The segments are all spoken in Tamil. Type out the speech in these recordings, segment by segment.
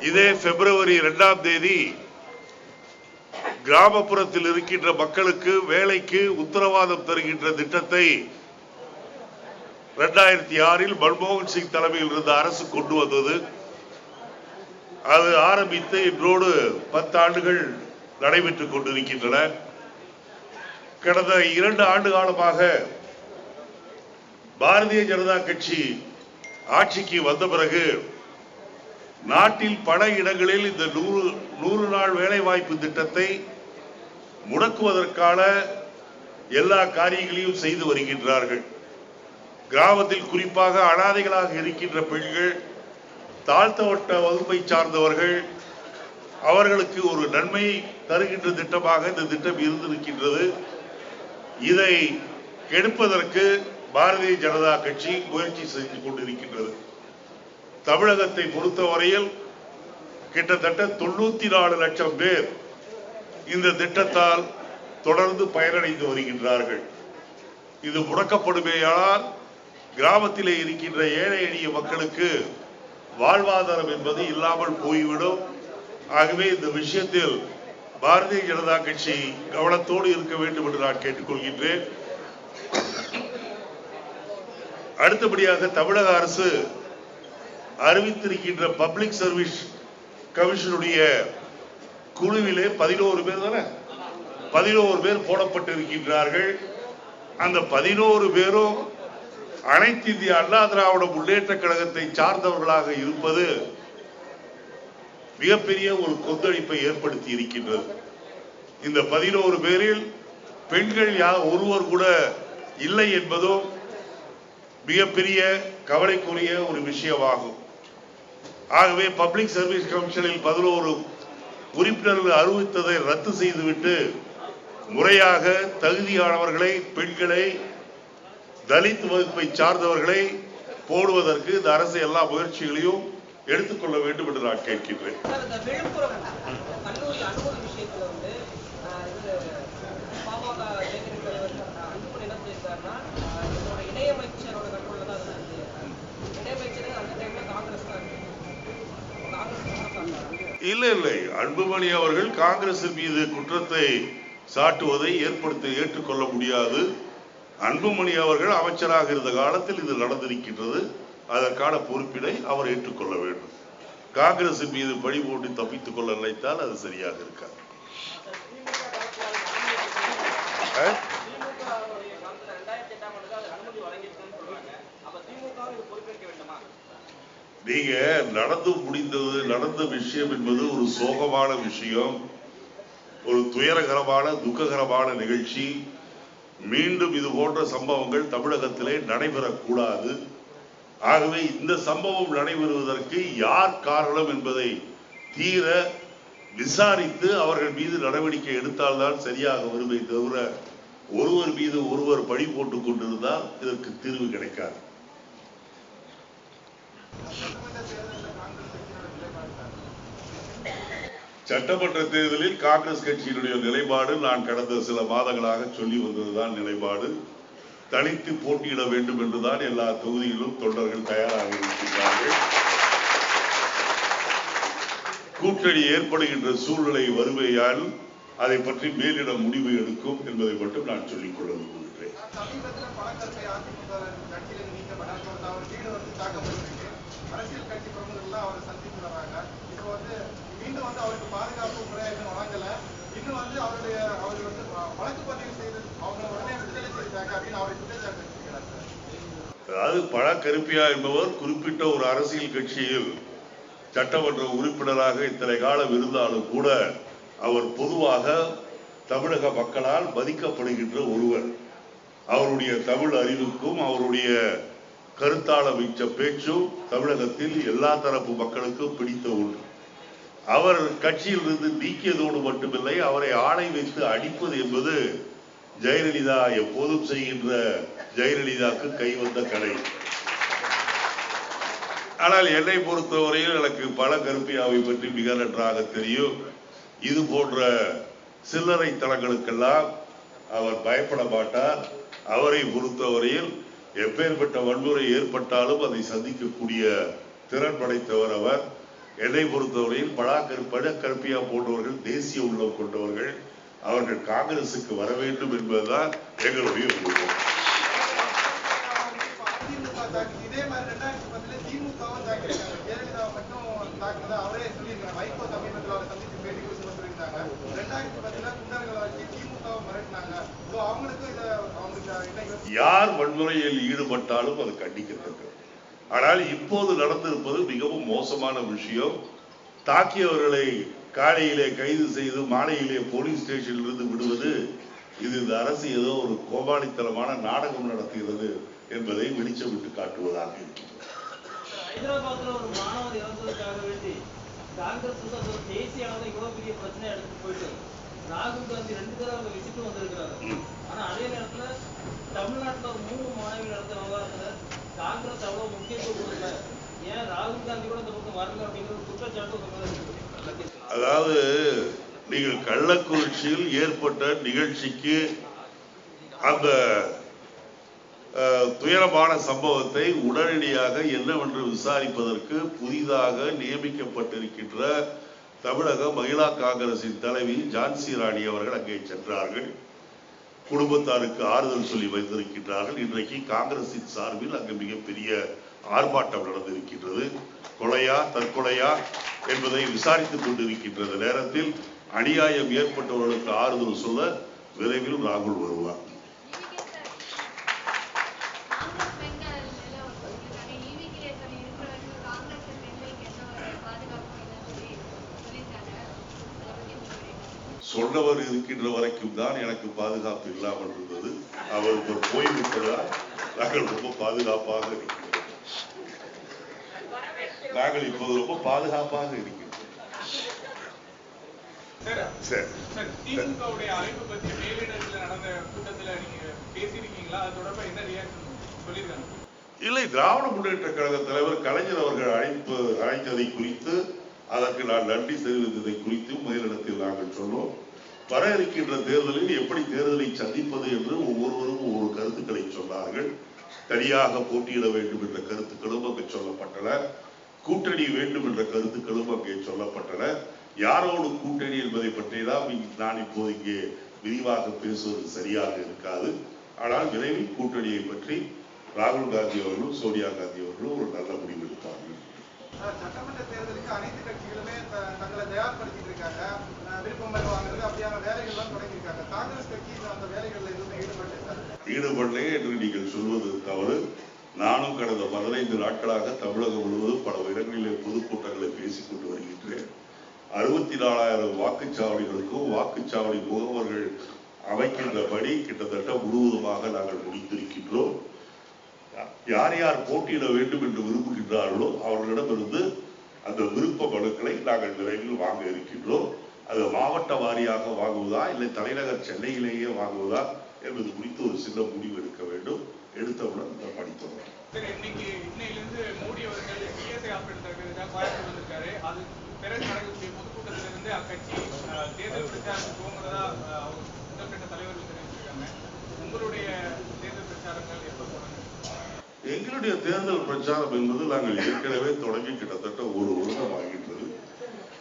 இதே பிப்ரவரி 2ஆம் தேதி கிராமப்புறத்தில் இருக்கின்ற மக்களுக்கு வேலைக்கு உத்தரவாதம் தருகின்ற திட்டத்தை 2006 மன்மோகன் சிங் தலைமையில் இருந்த அரசு கொண்டு வந்தது. அது ஆரம்பித்து இன்றோடு 10 ஆண்டுகள் நடைபெற்றுக் கொண்டிருக்கின்றன. கடந்த 2 ஆண்டு காலமாக பாரதிய ஜனதா கட்சி ஆட்சிக்கு வந்த பிறகு நாட்டில் பல இடங்களில் இந்த 100 நாள் வேலை வாய்ப்பு திட்டத்தை முடக்குவதற்கான எல்லா காரியங்களையும் செய்து வருகின்றார்கள். கிராமத்தில் குறிப்பாக அனாதைகளாக இருக்கின்ற பெண்கள், தாழ்த்தப்பட்ட வகுப்பை சார்ந்தவர்கள், அவர்களுக்கு ஒரு நன்மை தருகின்ற திட்டமாக இந்த திட்டம் இருந்திருக்கின்றது. இதை கெடுப்பதற்கு பாரதிய ஜனதா கட்சி முயற்சி செய்து கொண்டிருக்கின்றது. தமிழகத்தை பொறுத்தவரையில் கிட்டத்தட்ட 94 லட்சம் பேர் இந்த திட்டத்தால் தொடர்ந்து பயனடைந்து வருகின்றார்கள். இது முடக்கப்படுமேயானால் கிராமத்திலே இருக்கின்ற ஏழை எளிய மக்களுக்கு வாழ்வாதாரம் என்பது இல்லாமல் போய்விடும். ஆகவே இந்த விஷயத்தில் பாரதிய ஜனதா கட்சி கவனத்தோடு இருக்க வேண்டும் என்று நான் கேட்டுக்கொள்கின்றேன். அடுத்தபடியாக தமிழக அரசு அறிவித்திருக்கின்ற பப்ளிக் சர்வீஸ் கமிஷனுடைய குழுவிலே 11 பேர் தானே 11 பேர் போடப்பட்டிருக்கின்றார்கள். அந்த 11 பேரும் அனைத்து இந்திய அண்ணா திராவிட முன்னேற்ற கழகத்தை சார்ந்தவர்களாக இருப்பது மிகப்பெரிய ஒரு கொந்தளிப்பை ஏற்படுத்தி இருக்கின்றது. இந்த 11 பேரில் பெண்கள் ஒருவர் கூட இல்லை என்பதும் மிகப்பெரிய கவலைக்குரிய ஒரு விஷயமாகும். ஆகவே பப்ளிக் சர்வீஸ் கமிஷனில் 11 உறுப்பினர்கள் அறிவித்ததை ரத்து செய்துவிட்டு முறையாக தகுதியானவர்களை, பெண்களை, தலித் வகுப்பை சார்ந்தவர்களை போடுவதற்கு இந்த அரசு எல்லா முயற்சிகளையும் எடுத்துக்கொள்ள வேண்டும் என்று நான் கேட்கின்றேன். இல்லை, அன்புமணி அவர்கள் காங்கிரஸ் மீது குற்றத்தை சாட்டுவதை ஏற்றுக்கொள்ள முடியாது. அன்புமணி அவர்கள் அமைச்சராக இருந்த காலத்தில் இது நடந்திருக்கின்றது. அதற்கான பொறுப்பினை அவர் ஏற்றுக்கொள்ள வேண்டும். காங்கிரஸ் மீது பழி போட்டு தப்பித்துக் கொள்ள நினைத்தால் அது சரியாக இருக்காது. நீங்க நடந்த விஷயம் என்பது ஒரு சோகமான விஷயம், ஒரு துயரகரமான துக்ககரமான நிகழ்ச்சி. மீண்டும் இது போன்ற சம்பவங்கள் தமிழகத்திலே நடைபெறக்கூடாது. ஆகவே இந்த சம்பவம் நடைபெறுவதற்கு யார் காரணம் என்பதை தீர விசாரித்து அவர்கள் மீது நடவடிக்கை எடுத்தால்தான் சரியாக வருமே தவிர ஒருவர் மீது ஒருவர் பழி போட்டுக் கொண்டிருந்தால் இதற்கு தீர்வு கிடைக்காது. சட்டமன்ற தேர்தலில் காங்கிரஸ் கட்சியினுடைய நிலைப்பாடு நான் கடந்த சில மாதங்களாக சொல்லி வந்ததுதான் நிலைப்பாடு. தனித்து போட்டியிட வேண்டும் என்றுதான் எல்லா தொகுதியிலும் தொண்டர்கள் தயாராக இருக்கின்றார்கள். கூட்டணி ஏற்படுகின்ற சூழ்நிலை வருமையால் அதை பற்றி மேலிடம் முடிவு எடுக்கும் என்பதை மட்டும் நான் சொல்லிக் கொள்ள விரும்புகிறேன். அரசியல் கட்சி பிரமுகர்கள் அவரை சந்தித்து வராங்க. இப்போ மீண்டும் அவருக்கு பாதுகாப்பு முறையாக இன்னும் வழங்கல. இன்னும் அவர் வழக்கு பதிவு செய்து அவங்க உடனே விடுதலை செய்தாங்க அப்படின்னு அவரை குற்றச்சாட்டு இருக்கிறார். அதாவது பழ கருப்பியா என்பவர் குறிப்பிட்ட ஒரு அரசியல் கட்சியில் சட்டமன்ற உறுப்பினராக இத்தனை காலம் இருந்தாலும் கூட அவர் பொதுவாக தமிழக மக்களால் மதிக்கப்படுகின்ற ஒருவர். அவருடைய தமிழ் அறிவுக்கும் அவருடைய கருத்தாள மிக்க பேச்சும் தமிழகத்தில் எல்லா தரப்பு மக்களுக்கும் பிடித்த ஒன்று. அவர் கட்சியில் இருந்து நீக்கியதோடு மட்டுமில்லை, அவரை ஆணை வைத்து அடிப்பது என்பது ஜெயலலிதா எப்போதும் செய்கின்ற ஜெயலலிதாவுக்கு கை வந்த கலை. ஆனால் என்னை பொறுத்தவரையில் எனக்கு பல கருப்பியாவை பற்றி மிக நன்றாக தெரியும். இது போன்ற சில்லறை தளங்களுக்கெல்லாம் அவர் பயப்பட மாட்டார். அவரை பொறுத்தவரையில் எப்பேற்பட்ட வன்முறை ஏற்பட்டாலும் அதை சந்திக்கக்கூடிய திறன் படைத்தவர் அவர். என்னை பொறுத்தவரையில் பழக்கருப்பியா போன்றவர்கள் தேசிய உள்ளம் கொண்டவர்கள், அவர்கள் காங்கிரசுக்கு வர வேண்டும் என்பதுதான் எங்களுடைய விருப்பம். இதே மாதிரி 2010 திமுகவும் தாக்கியிருக்காங்க. ஜெயலலிதா மட்டும் தாக்குனது அவரே சொல்லியிருக்காங்க. வைகோ சமீபத்தில் அவரை சந்தித்து பேட்டி கொடுத்து சொல்லியிருந்தாங்க. 2010 குண்டர்களை வச்சு திமுகவை மிரட்டினாங்க. அவங்களுக்கும் இதை அவங்களுக்கு யார் வன்முறையில் ஈடுபட்டாலும் அது கண்டிக்கத்தக்கது. ஆனால் இப்போது நடந்திருப்பது மிகவும் மோசமான விஷயம். தாக்கியவர்களை காலையிலே கைது செய்து மாலையிலே போலீஸ் ஸ்டேஷனில் இருந்து விடுவது, இது இந்த அரசு ஏதோ ஒரு கோமாளித்தனமான நாடகம் நடத்துகிறது என்பதை வெளிச்சமிட்டு காட்டுவதாக இருக்கிறது. ஹைதராபாத்ல ஒரு மாணவர் இறந்ததுக்காக வேண்டி காங்கிரஸ் வந்து அது ஒரு தேசிய அளவில் இவ்வளவு பெரிய பிரச்சனை எடுத்துட்டு போயிட்டு ராகுல் காந்தி 2 தடவை அவங்க விசிட்டு வந்திருக்கிறாரு. ஆனா அதே நேரத்துல தமிழ்நாட்டில் ஒரு 3 மாணவிகள் நடந்த விவகாரத்துல காங்கிரஸ் அவ்வளவு முக்கியத்துவம் கொடுக்கல, ஏன் ராகுல் காந்தி கூட இந்த பக்கம் வரல அப்படிங்கிற ஒரு குற்றச்சாட்டு. அதாவது நீங்கள் கள்ளக்குறிச்சியில் ஏற்பட்ட நிகழ்ச்சிக்கு அந்த துயரமான சம்பவத்தை உடனடியாக என்னவென்று விசாரிப்பதற்கு புதிதாக நியமிக்கப்பட்டிருக்கின்ற தமிழக மகிழா காங்கிரசின் தலைவி ஜான்சி ராணி அவர்கள் அங்கே சென்றார்கள். குடும்பத்தாருக்கு ஆறுதல் சொல்லி வைத்திருக்கின்றார்கள். இன்றைக்கு காங்கிரசின் சார்பில் அங்கு மிகப்பெரிய ஆர்ப்பாட்டம் நடந்திருக்கின்றது. கொலையா தற்கொலையா என்பதை விசாரித்துக் கொண்டிருக்கின்ற நேரத்தில் அநியாயம் ஏற்பட்டவர்களுக்கு ஆறுதல் சொல்ல விரைவில் ராகுல் வருவார். சொன்னவர் இருக்கின்ற வரைக்கும் தான் எனக்கு பாதுகாப்பு இல்லாமல் இருந்தது. அவர் போய்விட்டதால் நாங்கள் ரொம்ப பாதுகாப்பாக இருக்கிறோம். நாங்கள் இப்போது ரொம்ப பாதுகாப்பாக இருக்கிறோம். திமுகவுடைய அழைப்பு பற்றி மேலிடத்தில் நடந்த கூட்டத்தில் நீங்க பேசியிருக்கீங்களா? அது தொடர்பாக என்ன ரியாக்ஷன் சொல்லியிருக்காங்க? இல்லை, திராவிட முன்னேற்ற கழக தலைவர் கலைஞர் அவர்கள் அழைத்ததை குறித்து, அதற்கு நான் நன்றி தெரிவித்ததை குறித்து முதலிடத்தில் நாங்கள் சொன்னோம். வர இருக்கின்ற தேர்தலில் எப்படி தேர்தலை சந்திப்பது என்று ஒவ்வொருவரும் ஒவ்வொரு கருத்துக்களை சொன்னார்கள். தனியாக போட்டியிட வேண்டும் என்ற கருத்துக்களும் அங்கு சொல்லப்பட்டன. கூட்டணி வேண்டும் என்ற கருத்துக்களும் அங்கே சொல்லப்பட்டன. யாரோடு கூட்டணி என்பதை பற்றி தான் நான் இப்போது இங்கே விரிவாக பேசுவது சரியாக இருக்காது. ஆனால் விரைவில் கூட்டணியை பற்றி ராகுல் காந்தி அவர்களும் சோனியா காந்தி அவர்களும் ஒரு நல்ல முடிவு எடுப்பார்கள். சட்டமன்ற தேர்தலுக்கு அனைத்து கட்சிகளுமே தங்களை தயார்படுத்திட்டு இருக்காங்க. விருப்பம் வாங்குறது அப்படியான வேலைகள் எல்லாம் தொடங்கியிருக்காங்க. காங்கிரஸ் கட்சி அந்த வேலைகளில் எதுவுமே ஈடுபடலே என்று நீங்கள் சொல்வது தவறு. நானும் கடந்த 15 நாட்களாக தமிழகம் முழுவதும் பல இடங்களிலே பொதுக்கூட்டங்களை பேசிக்கொண்டு வருகின்றேன். 64,000 வாக்குச்சாவடிகளுக்கும் வாக்குச்சாவடி முகவர்கள் அமைக்கின்றபடி கிட்டத்தட்ட முழுவதுமாக நாங்கள் முடித்திருக்கின்றோம். யார் யார் போட்டியிட வேண்டும் என்று விரும்புகின்றார்களோ அவர்களிடமிருந்து அந்த விருப்ப மனுக்களை நாங்கள் விரைவில் வாங்க இருக்கின்றோம். அது மாவட்ட வாரியாக வாங்குவதா இல்லை தலைநகர் சென்னையிலேயே வாங்குவதா என்பது குறித்து ஒரு சின்ன முடிவு எடுக்க வேண்டும். எடுத்தவுடன் இந்த படித்தோம். இன்னையிலிருந்து மோடி அவர்கள் இஎஸ்ஐ ஆப்ரேட்டர் கோயம்புத்தூர் வந்திருக்காரு. அது பிறகு நடக்கக்கூடிய பொதுக்கூட்டத்திலிருந்து அக்கட்சி தேர்தல் பிரச்சாரத்துக்கு போகிறதா முதல்கட்ட தலைவர்கள் தெரிவிச்சிருக்காங்க. உங்களுடைய தேர்தல் பிரச்சாரங்கள் எப்போ தொடங்க? எங்களுடைய தேர்தல் பிரச்சாரம் என்பது நாங்கள் ஏற்கனவே தொடங்கி கிட்டத்தட்ட 1 வருடம் ஆகின்றது.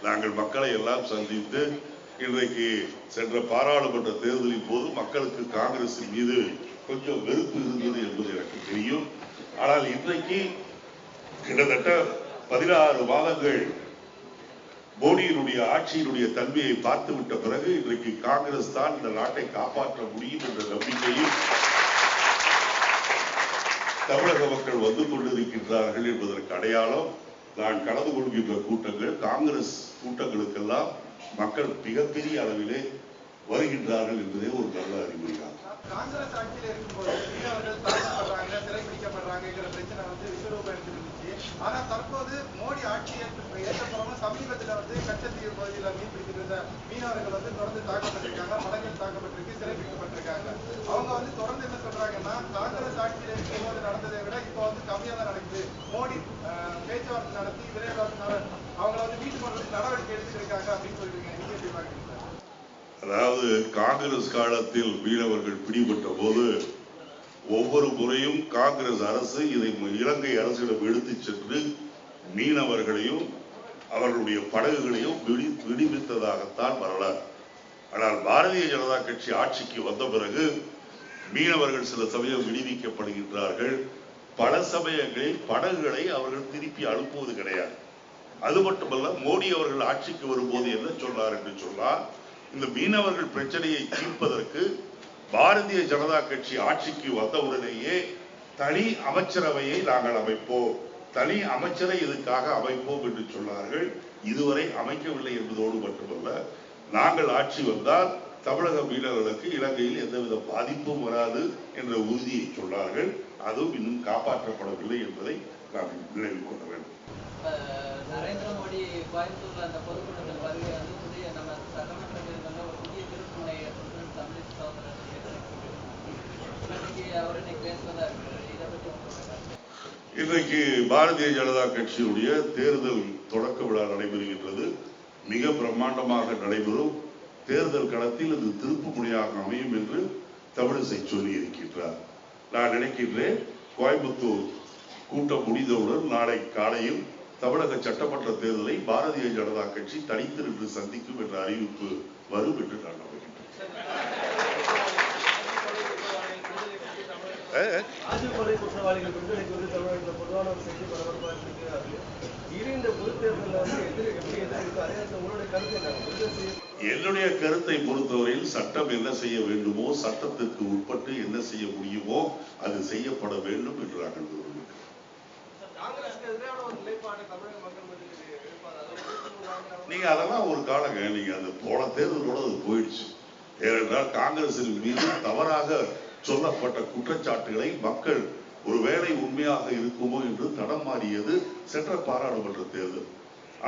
நாங்கள் மக்களை எல்லாம் சந்தித்து இன்றைக்கு சென்ற பாராளுமன்ற தேர்தலின் போது மக்களுக்கு காங்கிரசின் மீது கொஞ்சம் வெறுப்பு இருந்தது என்பது எனக்கு தெரியும். ஆனால் இன்றைக்கு கிட்டத்தட்ட 16 மாதங்கள் மோடியினுடைய ஆட்சியினுடைய தன்மையை பார்த்துவிட்ட பிறகு இன்றைக்கு காங்கிரஸ் தான் இந்த நாட்டை காப்பாற்ற முடியும் என்ற நம்பிக்கையில் தமிழக மக்கள் வந்து கொண்டிருக்கின்றார்கள் என்பதற்கு அடையாளம் நான் கலந்து கொள்கின்ற கூட்டங்கள், காங்கிரஸ் கூட்டங்களுக்கெல்லாம் மக்கள் மிகப்பெரிய அளவிலே வருகின்றார்கள் என்பதே ஒரு நல்ல அறிகுறிதான். காங்கிரஸ் ஆட்சியில் இருக்கும்போது மீனவர்கள் தாக்கப்படுறாங்க, சிறைப்பிடிக்கப்படுறாங்கிற பிரச்சனை விஸ்வரூபம் எடுத்துருந்துச்சு. ஆனா தற்போது மோடி ஆட்சி ஏற்றப்படாம சமீபத்தில் கச்சத்தீவு பகுதியில் மீன் பிடித்திருந்த மீனவர்கள் தொடர்ந்து தாக்கப்பட்டிருக்காங்க, மடங்கள் தாக்கப்பட்டிருக்கு, சிறைப்பிடிக்கப்பட்டிருக்காங்க. அவங்க தொடர்ந்து என்ன சொல்றாங்கன்னா, காங்கிரஸ் ஆட்சியில் இருக்கும்போது நடந்ததை விட இப்போ கம்மியா தான் நடக்குது. மோடி பேச்சுவார்த்தை நடத்தி விரைவாக அவங்கள வீட்டு கொண்டு நடவடிக்கை எடுத்துட்டு இருக்காங்க அப்படின்னு சொல்லிருக்கீங்க. நீங்க எப்படி பாக்குறீங்க? அதாவது காங்கிரஸ் காலத்தில் மீனவர்கள் பிடிபட்ட போது ஒவ்வொரு முறையும் காங்கிரஸ் அரசு இதை இலங்கை அரசிடம் எடுத்து சென்று மீனவர்களையும் அவர்களுடைய படகுகளையும் விடுவித்ததாகத்தான் வரலாறு. ஆனால் பாரதிய ஜனதா கட்சி ஆட்சிக்கு வந்த பிறகு மீனவர்கள் சில சமயம் விடுவிக்கப்படுகின்றார்கள். பல சமயங்களில் படகுகளை அவர்கள் திருப்பி அனுப்புவது கிடையாது. அது மட்டுமல்ல, மோடி அவர்கள் ஆட்சிக்கு வரும்போது என்ன சொன்னார் என்று சொன்னால், இந்த மீனவர்கள் பிரச்சனையை தீர்ப்பதற்கு பாரதிய ஜனதா கட்சி ஆட்சிக்கு வந்தவுடனேயே தனி அமைச்சரவையை நாங்கள் அமைப்போம், தனி அமைச்சரை இதுக்காக அமைப்போம் என்று சொன்னார்கள். இதுவரை அமைக்கவில்லை என்பதோடு மட்டுமல்ல, நாங்கள் ஆட்சி வந்தால் தமிழக மீனவர்களுக்கு இலங்கையில் எந்தவித பாதிப்பும் வராது என்ற உறுதியை சொன்னார்கள். அதுவும் இன்னும் காப்பாற்றப்படவில்லை என்பதை நாம் நினைவில் கொள்ள வேண்டும். நரேந்திர மோடி கோயம்புத்தூர்ல அந்த பொதுக்கூட்டத்தில் வருகை வந்து புதிய நம்ம சட்டமன்ற தேர்தலில் ஒரு புதிய திருப்புமுனை ஏற்படுத்தும் தமிழ் சகோதரர் அவர் இன்னைக்கு பேசுவதா இருக்கிறார். இதை பற்றி இன்றைக்கு பாரதிய ஜனதா கட்சியுடைய தேர்தல் தொடக்க விழா நடைபெறுகின்றது. மிக பிரம்மாண்டமாக நடைபெறும். தேர்தல் களத்தில் இது திருப்பு முனையாக அமையும் என்று தமிழிசை சொல்லி இருக்கின்றார். நான் நினைக்கின்றேன், கோயம்புத்தூர் கூட்டம் முடிந்தவுடன் நாளை காலையில் தமிழக சட்டமன்ற தேர்தலை பாரதிய ஜனதா கட்சி தனித்து நின்று சந்திக்கும் என்ற அறிவிப்பு வரும் என்று நான் நம்புகின்றேன். ஆட்சிப்படை குற்றவாளிகள் விடுதலை குறித்து தமிழகத்தில் பொதுவான ஒரு செய்தி பரபரப்பாக இருக்கிறார்கள். இந்த பொது தேர்தலில் வந்து எப்படி எதிர்ப்பு அதே உங்களுடைய கருத்து என்ன? என்னுடைய கருத்தை பொறுத்தவரையில் சட்டம் என்ன செய்ய வேண்டுமோ, சட்டத்திற்கு உட்பட்டு என்ன செய்ய முடியுமோ அது செய்யப்பட வேண்டும் என்று நாங்கள் விரும்புகிறோம். நீங்க அதெல்லாம் ஒரு காலங்க, நீங்க அந்த போன தேர்தலோட அது போயிடுச்சு. ஏனென்றால் காங்கிரசின் மீது தவறாக சொல்லப்பட்ட குற்றச்சாட்டுகளை மக்கள் ஒருவேளை உண்மையாக இருக்குமோ என்று தடம் மாறியது சென்ற பாராளுமன்ற தேர்தல்.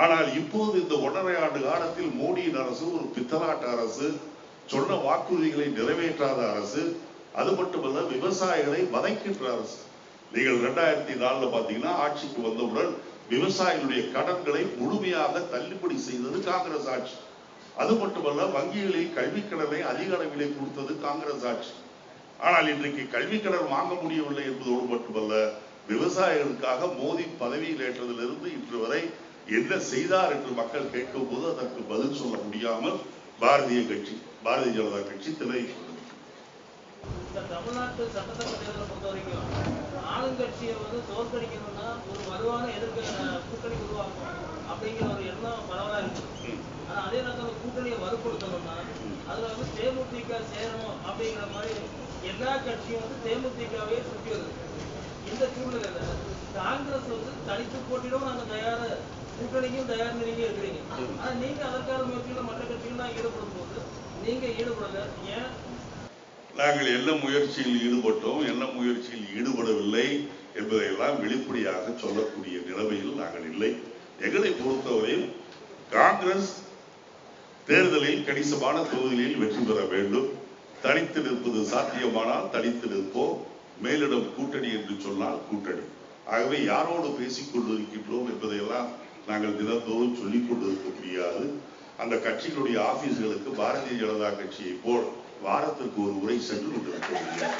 ஆனால் இப்போது இந்த 1.5 ஆண்டு காலத்தில் மோடியின் அரசு ஒரு பித்தலாட்ட அரசு, சொன்ன வாக்குறுதிகளை நிறைவேற்றாத அரசு, அது மட்டுமல்ல விவசாயிகளை வதைக்கின்ற அரசு. நீங்கள் 2004 பாத்தீங்கன்னா ஆட்சிக்கு வந்தவுடன் விவசாயிகளுடைய கடன்களை முழுமையாக தள்ளுபடி செய்தது காங்கிரஸ் ஆட்சி. அது மட்டுமல்ல, வங்கிகளில் கல்வி கடனை அதிக அளவிலே கொடுத்தது காங்கிரஸ் ஆட்சி. ஆனால் இன்றைக்கு கல்வி கடன் வாங்க முடியவில்லை என்பதோடு மட்டுமல்ல, விவசாயிகளுக்காக மோடி பதவியில் ஏற்றதிலிருந்து இன்று வரை என்ன செய்தார் என்று மக்கள் கேட்கும் போது அதற்கு பதில் சொல்ல முடியாமல் பாரதிய ஜனதா கட்சி திரை. தமிழ்நாட்டு சட்டசபை தேர்தலை பொறுத்த வரைக்கும் ஆளுங்கட்சியை வந்து தோற்கடிக்கணும்னா ஒரு வலுவான கூட்டணி உருவாக்கும் அப்படிங்கிற ஒரு எண்ணம் பரவலா இருக்கு. ஆனா அதே நேரத்தில் அந்த கூட்டணியை வலுப்படுத்தணும்னா அதுல வந்து தேமுதிக சேரணும் அப்படிங்கிற மாதிரி எல்லா கட்சியும் வந்து தேமுதிகவே சுற்றி வருது. இந்த சூழ்நிலையில காங்கிரஸ் வந்து தனித்து போட்டியிடும் நாங்க தயார, கூட்டணிக்கும் தயார் நீங்க இருக்கிறீங்க. ஆனா நீங்க அதற்கான முயற்சியில மற்ற கட்சிகள் ஈடுபடும் போது நீங்க ஈடுபடல. ஏன்? நாங்கள் என்ன முயற்சியில் ஈடுபட்டோம், என்ன முயற்சியில் ஈடுபடவில்லை என்பதையெல்லாம் வெளிப்படையாக சொல்லக்கூடிய நிலைமையில் நாங்கள் இல்லை. எங்களை பொறுத்தவரையில் காங்கிரஸ் தேர்தலில் கணிசமான தொகுதிகளில் வெற்றி பெற வேண்டும். தனித்து நிற்பது சாத்தியமானால் தனித்து நிற்போம். மேலிடம் கூட்டணி என்று சொன்னால் கூட்டணி. ஆகவே யாரோடு பேசிக் கொண்டிருக்கின்றோம் என்பதையெல்லாம் நாங்கள் தினந்தோறும் சொல்லிக் கொண்டிருக்க முடியாது. அந்த கட்சிகளுடைய ஆபீஸ்களுக்கு பாரதிய ஜனதா கட்சியை போல் வாரத்திற்கு ஒரு முறை சென்று கொண்டிருக்க முடியாது.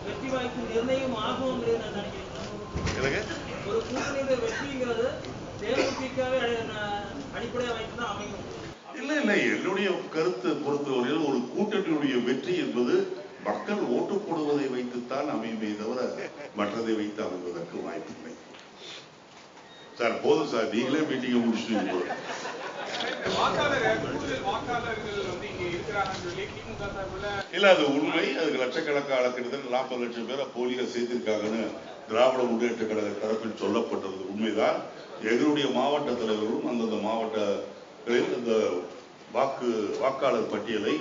வெற்றி வாய்ப்பு நிர்ணயம் ஆகும் ஒரு கூட்டணியுடைய வெற்றிங்கிறது தேமுதிகவை அடிப்படையாக வைத்துதான் அமையும். இல்லை, என்னுடைய கருத்து பொறுத்தவரையில் ஒரு கூட்டணியுடைய வெற்றி என்பது மக்கள் ஓட்டு போடுவதை வைத்துத்தான் அமையுமே தவிர மற்றதை வைத்து அமைவதற்கு வாய்ப்பில்லை. சார் போதும் சார், நீங்களே மீட்டிங்க முடிச்சுட்டு இல்ல, அது உண்மை. அதுக்கு லட்சக்கணக்கான கிட்டத்தட்ட 40 லட்சம் பேரை போலியா சேர்த்திருக்காங்கன்னு திராவிட முன்னேற்ற கழக தரப்பில் சொல்லப்பட்டது உண்மைதான். எங்களுடைய மாவட்ட தலைவர்களும் அந்தந்த மாவட்டங்களில் இந்த வாக்காளர் பட்டியலை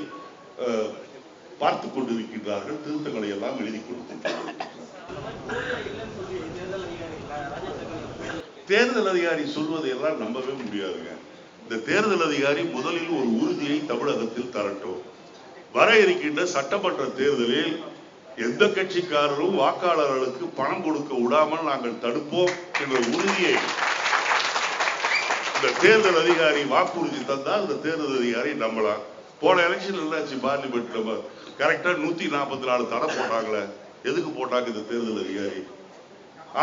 பார்த்து கொண்டிருக்கின்றார்கள். திருத்தங்களை எல்லாம் எழுதி கொடுத்திருக்கிறார்கள். தேர்தல் அதிகாரி சொல்வதை எல்லாம் நம்பவே முடியாதுங்க. இந்த தேர்தல் அதிகாரி முதலில் ஒரு உறுதியை தமிழகத்தில் தரட்டும். வர இருக்கின்ற சட்டமன்ற தேர்தலில் எந்த கட்சிக்காரரும் வாக்காளர்களுக்கு பணம் கொடுக்க விடாமல் நாங்கள் தடுப்போம் என்ற உறுதியை இந்த தேர்தல் அதிகாரி வாக்குறுதி தந்தால் இந்த தேர்தல் அதிகாரி நம்பலாம். போன எலெக்ஷன் என்னாச்சு, பார்லிமெண்ட் நம்ம கரெக்டா 144 தடை போட்டாங்களே, எதுக்கு போட்டாங்க இந்த தேர்தல் அதிகாரி?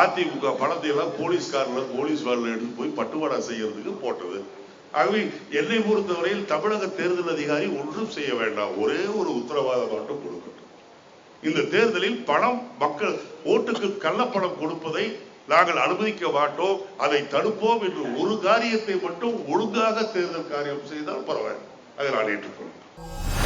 அதிமுக பணத்தை எல்லாம் போலீஸ் வேன்ல எடுத்து போய் பட்டுவாடா செய்யறதுக்கு போட்டது. ஆகவே என்னை பொறுத்தவரையில் தமிழக தேர்தல் அதிகாரி ஒன்றும் செய்ய வேண்டாம், ஒரே ஒரு உத்தரவாதம் மட்டும் கொடுக்கட்டும். இந்த தேர்தலில் பணம், மக்கள் ஓட்டுக்கு கள்ளப்பணம் கொடுப்பதை நாங்கள் அனுமதிக்க மாட்டோம், அதை தடுப்போம் என்று ஒரு காரியத்தை மட்டும் ஒழுங்காக தேர்தல் காரியம் செய்தால் பரவாயில்லை, அதை நான் ஏற்றுக்கொள்கிறேன்.